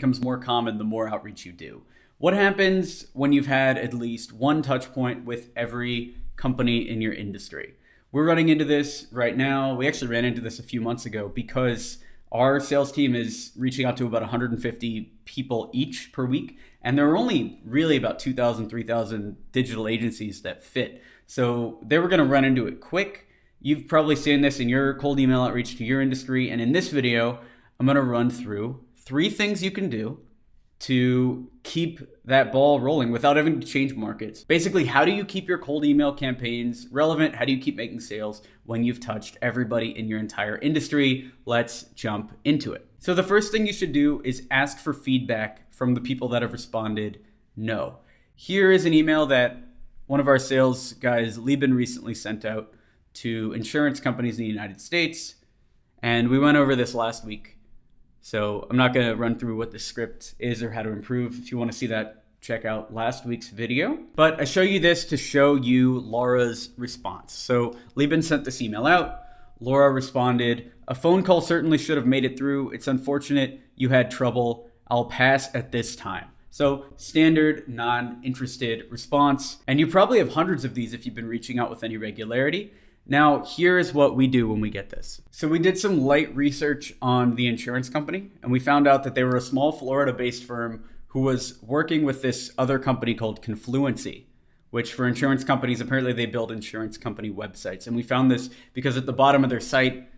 becomes more common the more outreach you do. What happens when you've had at least one touch point with every company in your industry? We're running into this right now. We actually ran into this a few months ago because our sales team is reaching out to about 150 people each per week. And there are only really about 2,000, 3,000 digital agencies that fit. So they were going to run into it quick. You've probably seen this in your cold email outreach to your industry. And in this video, I'm going to run through 3 things you can do to keep that ball rolling without having to change markets. Basically, how do you keep your cold email campaigns relevant? How do you keep making sales when you've touched everybody in your entire industry? Let's jump into it. So the first thing you should do is ask for feedback from the people that have responded no. Here is an email that one of our sales guys, Berman, recently sent out to insurance companies in the United States. And we went over this last week. So I'm not going to run through what the script is or how to improve. If you want to see that, check out last week's video. But I show you this to show you Laura's response. So Berman sent this email out. Laura responded, "A phone call certainly should have made it through. It's unfortunate you had trouble. I'll pass at this time." So standard non-interested response. And you probably have hundreds of these if you've been reaching out with any regularity. Now, here's what we do when we get this. So we did some light research on the insurance company, and we found out that they were a small Florida-based firm who was working with this other company called Confluency, which for insurance companies, apparently they build insurance company websites. And we found this because at the bottom of their site,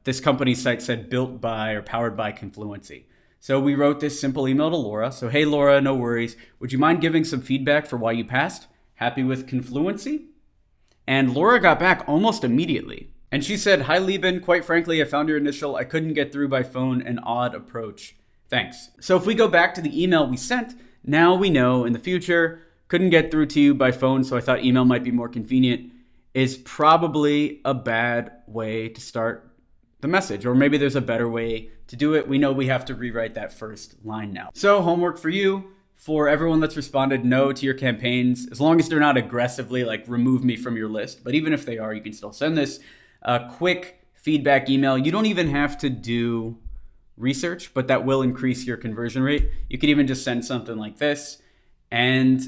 this company's site said built by or powered by Confluency. So we wrote this simple email to Laura. So, "Hey Laura, no worries. Would you mind giving some feedback for why you passed? Happy with Confluency?" And Laura got back almost immediately. And she said, "Hi, Berman. Quite frankly, I found your initial, I couldn't get through by phone, an odd approach. Thanks." So if we go back to the email we sent, now we know in the future, couldn't get through to you by phone, so I thought email might be more convenient, is probably a bad way to start the message. Or maybe there's a better way to do it. We know we have to rewrite that first line now. So homework for you. For everyone that's responded no to your campaigns, as long as they're not aggressively like remove me from your list, but even if they are, you can still send this quick feedback email. You don't even have to do research, but that will increase your conversion rate. You could even just send something like this, and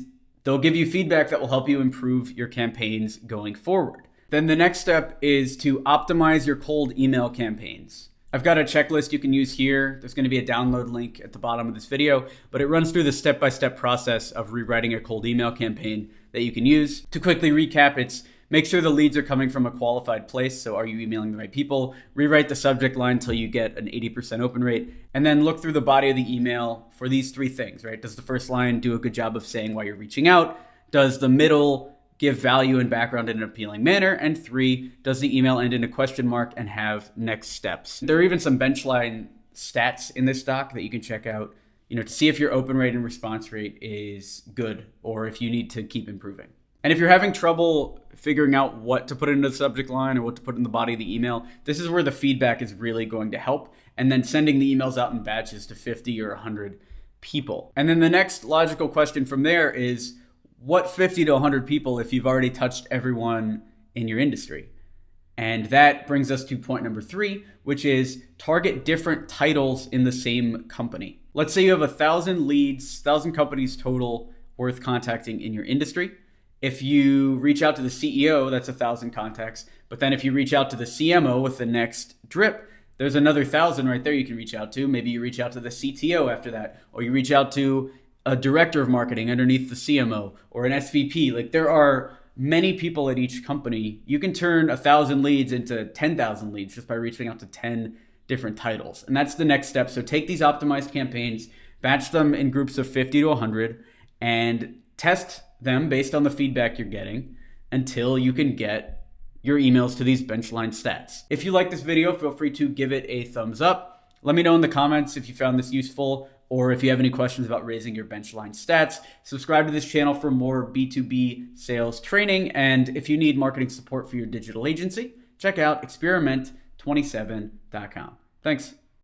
they'll give you feedback that will help you improve your campaigns going forward. Then the next step is to optimize your cold email campaigns. I've got a checklist you can use here. There's going to be a download link at the bottom of this video, but it runs through the step-by-step process of rewriting a cold email campaign that you can use. To quickly recap, it's make sure the leads are coming from a qualified place. So are you emailing the right people? Rewrite the subject line until you get an 80% open rate, and then look through the body of the email for these 3 things, right? Does the first line do a good job of saying why you're reaching out? Does the middle give value and background in an appealing manner? And 3, does the email end in a question mark and have next steps? There are even some benchline stats in this doc that you can check out, to see if your open rate and response rate is good or if you need to keep improving. And if you're having trouble figuring out what to put into the subject line or what to put in the body of the email, this is where the feedback is really going to help. And then sending the emails out in batches to 50 or 100 people. And then the next logical question from there is, what 50 to 100 people if you've already touched everyone in your industry? And that brings us to point number 3, which is target different titles in the same company. Let's say you have 1,000 leads, 1,000 companies total worth contacting in your industry. If you reach out to the CEO, that's 1,000 contacts. But then if you reach out to the CMO with the next drip, there's another 1,000 right there you can reach out to. Maybe you reach out to the CTO after that, or you reach out to a director of marketing underneath the CMO or an SVP. Like there are many people at each company. You can turn 1,000 leads into 10,000 leads just by reaching out to 10 different titles. And that's the next step. So take these optimized campaigns, batch them in groups of 50 to 100, and test them based on the feedback you're getting until you can get your emails to these benchline stats. If you like this video, feel free to give it a thumbs up. Let me know in the comments if you found this useful, or if you have any questions about raising your benchline stats. Subscribe to this channel for more B2B sales training. And if you need marketing support for your digital agency, check out experiment27.com. Thanks.